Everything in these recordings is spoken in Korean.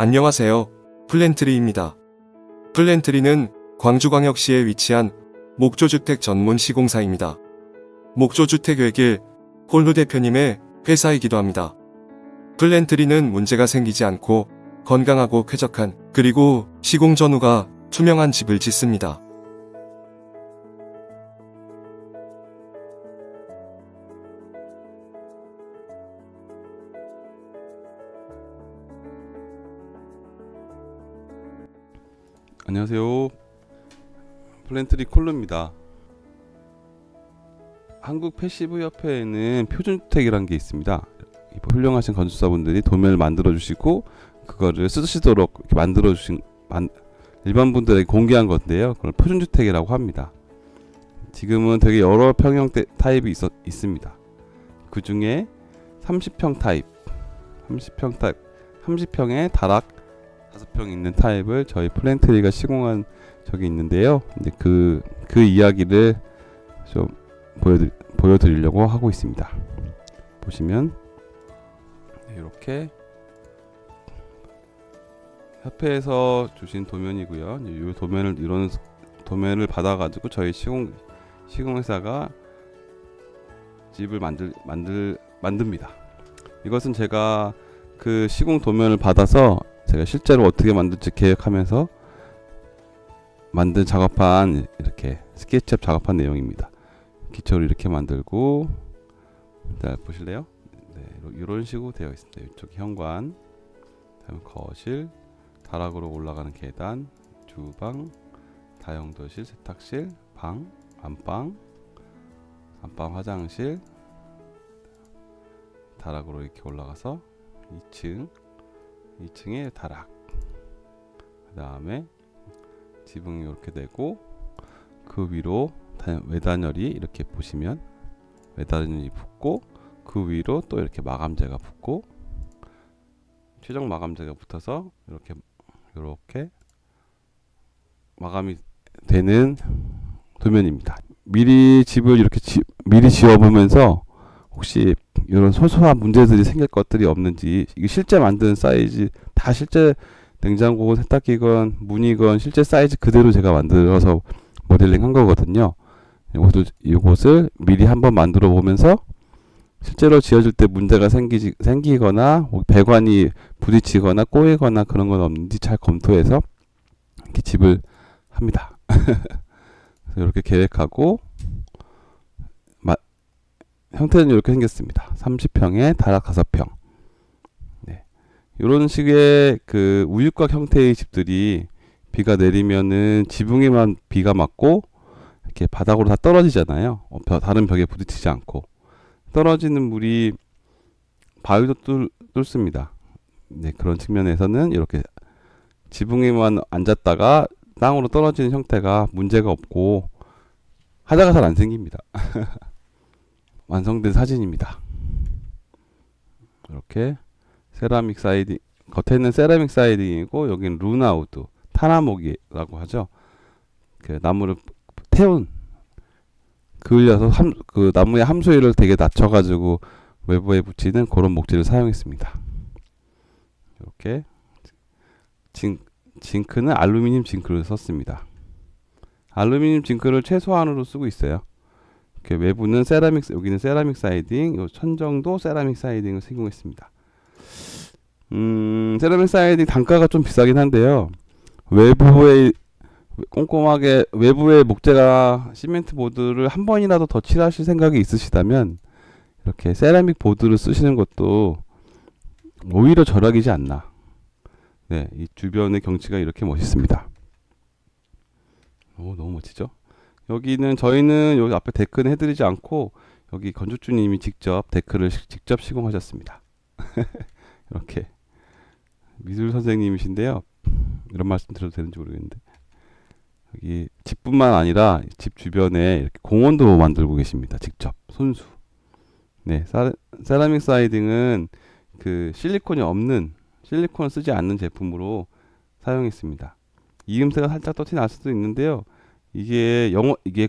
안녕하세요. 플랜트리입니다. 플랜트리는 광주광역시에 위치한 목조주택 전문 시공사입니다. 목조주택 외길 홀루 대표님의 회사이기도 합니다. 플랜트리는 문제가 생기지 않고 건강하고 쾌적한 그리고 시공 전후가 투명한 집을 짓습니다. 안녕하세요. 플랜트리 콜루입니다. 한국 패시브 협회에는 표준주택이라는 게 있습니다. 훌륭하신 건축사분들이 도면을 만들어 주시고 그거를 쓰시도록 이렇게 만들어 주신 일반 분들에게 공개한 건데요. 그걸 표준주택이라고 합니다. 지금은 되게 여러 평형 타입이 있습니다. 그 중에 30평 타입, 30평에 다락 5평 있는 타입을 저희 플랜트리가 시공한 적이 있는데요. 근데 그 이야기를 좀 보여드리려고 하고 있습니다. 보시면 이렇게 협회에서 주신 도면이고요. 이 도면을 이런 도면을 받아가지고 저희 시공회사가 집을 만듭니다. 이것은 제가 그 시공 도면을 받아서 제가 실제로 어떻게 만들지 계획하면서 만든 작업한 이렇게 스케치업 작업한 내용입니다. 기초를 이렇게 만들고, 자 보실래요? 네, 이런 식으로 되어 있습니다. 이쪽 현관, 다음에 거실, 다락으로 올라가는 계단, 주방, 다용도실, 세탁실, 방, 안방 화장실, 다락으로 이렇게 올라가서 2층에 다락, 그 다음에 지붕이 이렇게 되고 그 위로 외단열이 이렇게 보시면 외단열이 붙고 그 위로 또 이렇게 마감재가 붙고 최종 마감재가 붙어서 이렇게 마감이 되는 도면입니다. 미리 집을 이렇게 미리 지어보면서 혹시 이런 소소한 문제들이 생길 것들이 없는지, 이게 실제 만든 사이즈 다 실제 냉장고건 세탁기건 문이건 실제 사이즈 그대로 제가 만들어서 모델링 한 거거든요. 이것을 미리 한번 만들어 보면서 실제로 지어질 때 문제가 생기거나 배관이 부딪히거나 꼬이거나 그런 건 없는지 잘 검토해서 이렇게 집을 합니다. 이렇게 계획하고 형태는 이렇게 생겼습니다. 30평에 다락 5평. 네. 이런 식의 그 우유곽 형태의 집들이 비가 내리면은 지붕에만 비가 맞고 이렇게 바닥으로 다 떨어지잖아요. 다른 벽에 부딪히지 않고. 떨어지는 물이 바위도 뚫습니다. 네, 그런 측면에서는 이렇게 지붕에만 앉았다가 땅으로 떨어지는 형태가 문제가 없고 하자가 잘 안 생깁니다. 완성된 사진입니다. 이렇게 세라믹 사이딩, 겉에는 세라믹 사이딩이고 여기는 루나우드, 타나목이라고 하죠. 그 나무를 그을려서 그 나무의 함수위를 되게 낮춰가지고 외부에 붙이는 그런 목재를 사용했습니다. 이렇게 징크는 알루미늄 징크를 썼습니다. 알루미늄 징크를 최소한으로 쓰고 있어요. 외부는 여기는 세라믹 사이딩, 요 천정도 세라믹 사이딩을 시공했습니다. 세라믹 사이딩 단가가 좀 비싸긴 한데요. 외부에 꼼꼼하게 외부에 목재가 시멘트 보드를 한 번이라도 더 칠하실 생각이 있으시다면 이렇게 세라믹 보드를 쓰시는 것도 오히려 절약이지 않나. 네, 이 주변의 경치가 이렇게 멋있습니다. 너무 멋지죠? 저희는 여기 앞에 데크는 해드리지 않고 여기 건축주님이 직접 데크를 직접 시공하셨습니다. 이렇게 미술 선생님이신데요. 이런 말씀 드려도 되는지 모르겠는데 여기 집뿐만 아니라 집 주변에 이렇게 공원도 만들고 계십니다. 직접 손수. 네, 세라믹 사이딩은 그 실리콘을 쓰지 않는 제품으로 사용했습니다. 이음새가 살짝 또 티 날 수도 있는데요. 이게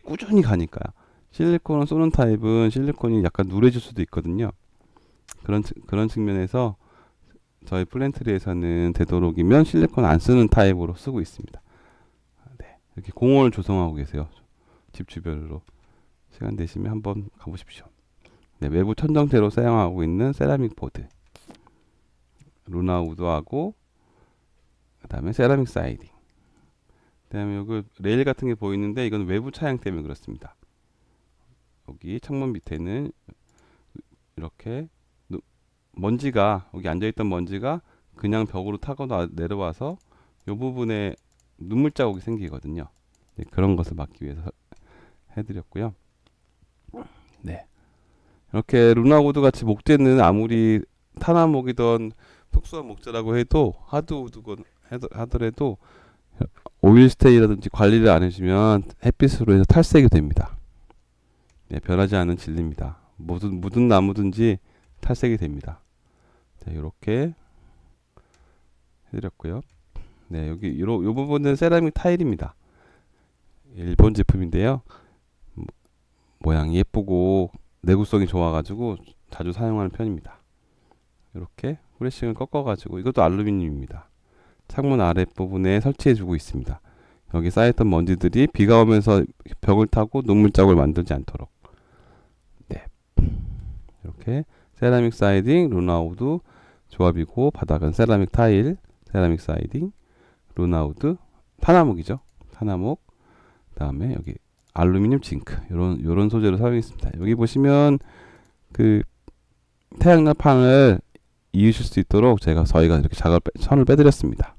꾸준히 가니까요. 실리콘을 쏘는 타입은 실리콘이 약간 누래질 수도 있거든요. 그런 측면에서 저희 플랜트리에서는 되도록이면 실리콘 안 쓰는 타입으로 쓰고 있습니다. 네, 이렇게 공원을 조성하고 계세요. 집 주변으로 시간 되시면 한번 가보십시오. 네, 외부 천정재로 사용하고 있는 세라믹 보드, 루나 우드하고 그 다음에 세라믹 사이딩, 그 다음에 여기 레일 같은 게 보이는데 이건 외부 차양 때문에 그렇습니다. 여기 창문 밑에는 이렇게 먼지가, 여기 앉아있던 먼지가 그냥 벽으로 타고 내려와서 이 부분에 눈물 자국이 생기거든요. 네, 그런 것을 막기 위해서 해드렸고요. 네, 이렇게 루나우드 같이 목재는 아무리 탄화목이던 특수한 목재라고 해도 하드우드건 하더라도 오일 스테이라든지 관리를 안 해주면 햇빛으로 해서 탈색이 됩니다. 네, 변하지 않은 진리입니다. 묻은 나무든지 탈색이 됩니다. 자, 이렇게 해드렸고요. 네, 여기 요 부분은 세라믹 타일입니다. 일본 제품인데요. 모양이 예쁘고 내구성이 좋아가지고 자주 사용하는 편입니다. 이렇게 후레싱을 꺾어가지고, 이것도 알루미늄입니다. 창문 아랫부분에 설치해주고 있습니다. 여기 쌓였던 먼지들이 비가 오면서 벽을 타고 눈물자국을 만들지 않도록. 네, 이렇게 세라믹 사이딩, 루나우드 조합이고, 바닥은 세라믹 타일, 세라믹 사이딩, 루나우드, 탄화목이죠. 탄화목. 그 다음에 여기 알루미늄 징크, 요런 소재로 사용했습니다. 여기 보시면 그 태양열판을 이으실 수 있도록 저희가 이렇게 선을 빼드렸습니다.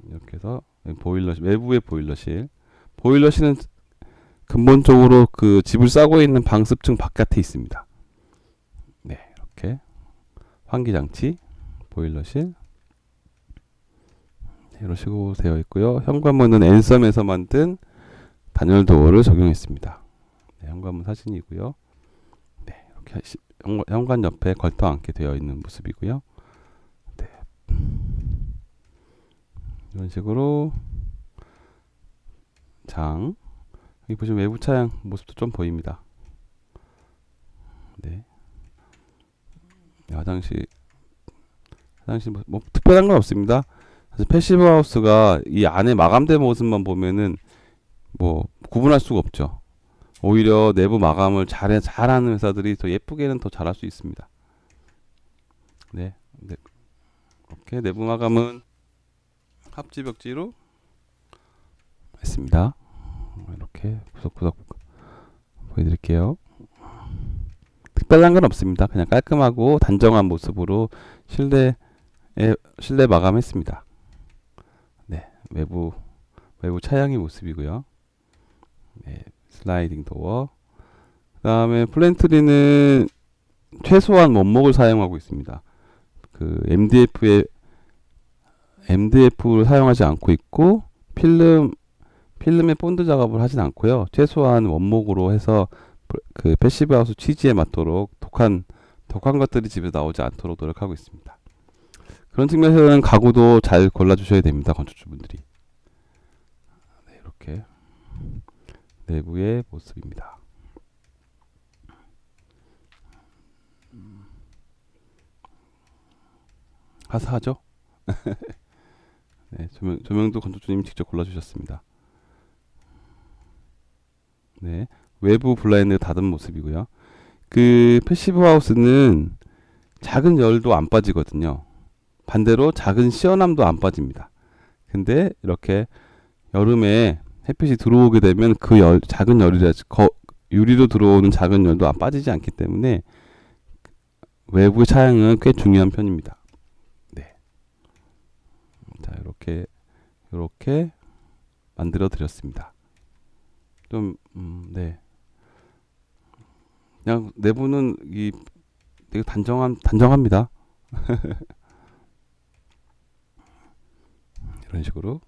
이렇게 해서 외부의 보일러실은 근본적으로 그 집을 싸고 있는 방습층 바깥에 있습니다. 네, 이렇게 환기장치, 보일러실, 네, 이런 식으로 되어 있고요. 현관문은 앤섬에서 만든 단열 도어를 적용했습니다. 네, 현관문 사진이고요. 네, 이렇게 현관 옆에 걸터 앉게 되어 있는 모습이고요. 네, 이런 식으로 여기 보시면 외부 차양 모습도 좀 보입니다. 네, 화장실 뭐 특별한 건 없습니다. 사실 패시브 하우스가 이 안에 마감된 모습만 보면은 뭐 구분할 수가 없죠. 오히려 내부 마감을 잘하는 회사들이 더 예쁘게는 더 잘할 수 있습니다. 네, 이렇게 내부 마감은 합지벽지로 했습니다. 이렇게 구석구석 보여드릴게요. 특별한 건 없습니다. 그냥 깔끔하고 단정한 모습으로 실내 마감했습니다. 네, 외부 차양의 모습이고요. 네, 슬라이딩 도어. 그 다음에 플랜트리는 최소한 원목을 사용하고 있습니다. 그 MDF를 사용하지 않고 있고, 필름의 본드 작업을 하진 않고요. 최소한 원목으로 해서 그 패시브 하우스 취지에 맞도록 독한 것들이 집에 나오지 않도록 노력하고 있습니다. 그런 측면에서는 가구도 잘 골라주셔야 됩니다. 건축주분들이. 네, 이렇게 내부의 모습입니다. 화사하죠? 네, 조명도 건축주님이 직접 골라주셨습니다. 네, 외부 블라인드 닫은 모습이고요. 그 패시브 하우스는 작은 열도 안 빠지거든요. 반대로 작은 시원함도 안 빠집니다. 근데 이렇게 여름에 햇빛이 들어오게 되면 그 작은 유리로 들어오는 작은 열도 안 빠지지 않기 때문에 외부 차양은 꽤 중요한 편입니다. 네, 자, 이렇게 만들어 드렸습니다. 좀 네, 그냥 내부는 되게 단정합니다. 이런 식으로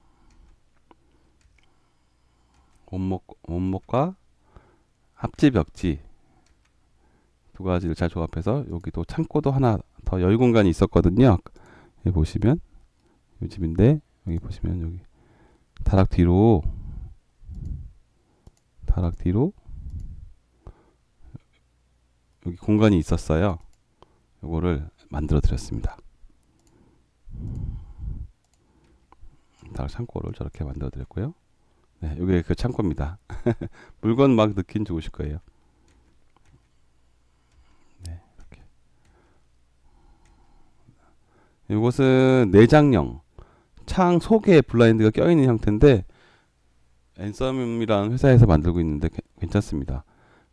원목과 합지 벽지 두 가지를 잘 조합해서, 여기도 창고도 하나 더 여유 공간이 있었거든요. 여기 보시면 이 집인데, 여기 보시면 여기 다락 뒤로 여기 공간이 있었어요. 요거를 만들어 드렸습니다. 다 창고를 저렇게 만들어 드렸고요. 네, 이게 그 창고입니다. 물건 막 넣긴 좋으실 거예요. 네, 이렇게. 이것은 내장형 창 속에 블라인드가 껴있는 형태인데 앤썸이라는 회사에서 만들고 있는데 괜찮습니다.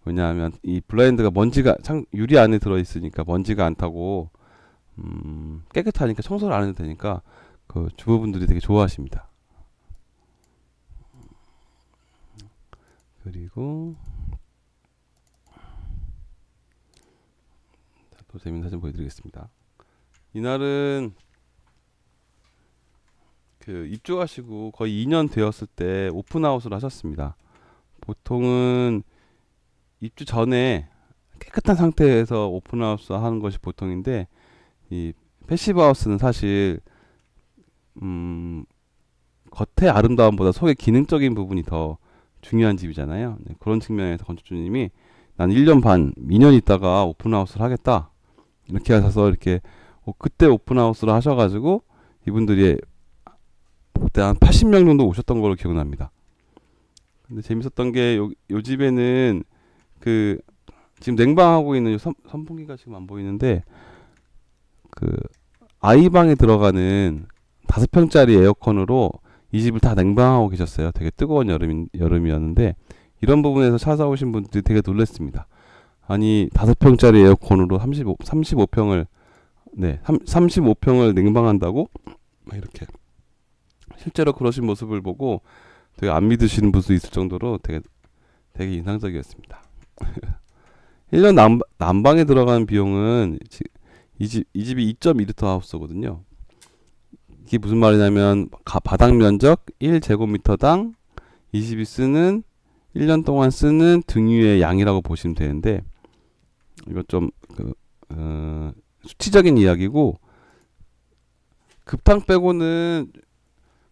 왜냐하면 이 블라인드가 먼지가 창 유리 안에 들어 있으니까 먼지가 안 타고 깨끗하니까 청소를 안 해도 되니까 그 주부분들이 되게 좋아하십니다. 그리고 또 재밌는 사진 보여드리겠습니다. 이날은 그 입주하시고 거의 2년 되었을 때 오픈하우스를 하셨습니다. 보통은 입주 전에 깨끗한 상태에서 오픈하우스 하는 것이 보통인데 이 패시브하우스는 사실 겉의 아름다움보다 속의 기능적인 부분이 더 중요한 집이잖아요. 네, 그런 측면에서 건축주님이 난 1년 반, 2년 있다가 오픈하우스를 하겠다 이렇게 하셔서 이렇게 그때 오픈하우스를 하셔가지고 이분들이 그때 한 80명 정도 오셨던 걸로 기억납니다. 근데 재밌었던 게 요 집에는 그 지금 냉방하고 있는 선풍기가 지금 안 보이는데 그 아이방에 들어가는 5평짜리 에어컨으로 이 집을 다 냉방하고 계셨어요. 되게 뜨거운 여름이었는데 이런 부분에서 찾아오신 분들이 되게 놀랐습니다. 아니 5평짜리 에어컨으로 35평을 네, 35평을 냉방한다고? 이렇게 실제로 그러신 모습을 보고 되게 안 믿으시는 분도 있을 정도로 되게 인상적이었습니다. 1년 난방에 들어가는 비용은 이 집이 2.2리터 하우스거든요. 이게 무슨 말이냐면 바닥 면적 1제곱미터당 이 집이 쓰는 1년 동안 쓰는 등유의 양이라고 보시면 되는데 이거 좀 수치적인 이야기고 급탕 빼고는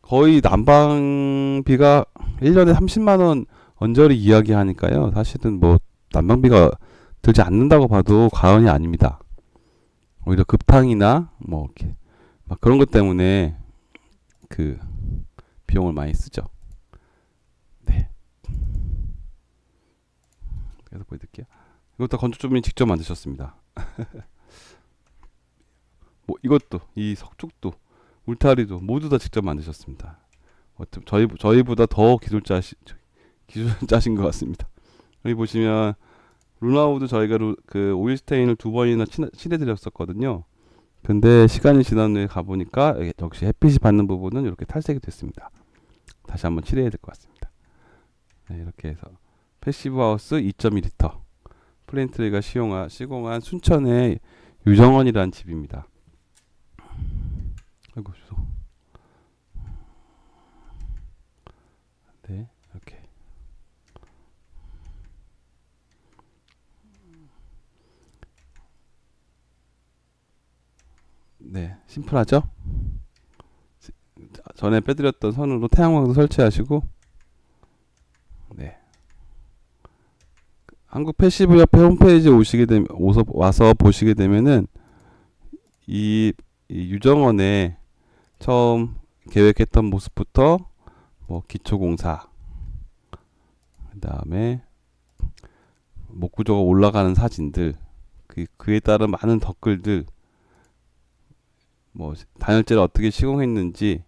거의 난방비가 1년에 30만 원 언저리 이야기하니까요. 사실은 뭐 난방비가 들지 않는다고 봐도 과언이 아닙니다. 오히려 급탕이나 뭐 이렇게 막 그런 것 때문에 그 비용을 많이 쓰죠. 네. 그래서 보여드릴게요. 이것도 건축주분이 직접 만드셨습니다. 뭐 이것도 이 석축도 울타리도 모두 다 직접 만드셨습니다. 저희보다 더 기술자신 것 같습니다. 여기 보시면 루나우드 저희가 그 오일 스테인을 2번이나 칠해드렸었거든요. 근데 시간이 지난 후에 가보니까 역시 햇빛이 받는 부분은 이렇게 탈색이 됐습니다. 다시 한번 칠해야 될 것 같습니다. 네, 이렇게 해서 패시브 하우스 2.2리터 플랜트리가 시공한 순천의 유정원이라는 집입니다. 아이고 죄송. 네, 이렇게. 네, 심플하죠? 전에 빼드렸던 선으로 태양광도 설치하시고, 네. 한국 패시브협회 홈페이지에 와서 보시게 되면은 이 유정원에 처음 계획했던 모습부터 뭐 기초공사, 그 다음에 목구조가 올라가는 사진들, 그에 따른 많은 댓글들, 뭐 단열재를 어떻게 시공했는지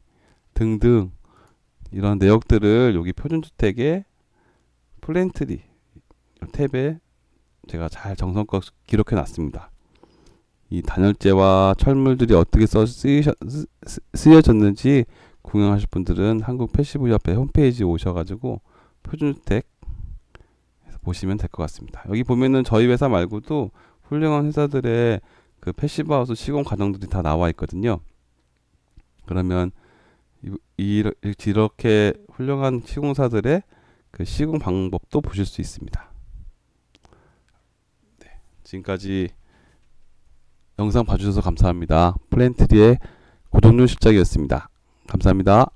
등등 이런 내역들을 여기 표준주택의 플랜트리 탭에 제가 잘 정성껏 기록해 놨습니다. 이 단열재와 철물들이 어떻게 쓰여졌는지 구경하실 분들은 한국 패시브협회 홈페이지에 오셔가지고 표준주택 보시면 될 것 같습니다. 여기 보면은 저희 회사 말고도 훌륭한 회사들의 그 패시브하우스 시공 과정들이 다 나와 있거든요. 그러면 이렇게 훌륭한 시공사들의 그 시공 방법도 보실 수 있습니다. 네, 지금까지 영상 봐주셔서 감사합니다. 플랜트리의 고정률 실장이었습니다. 감사합니다.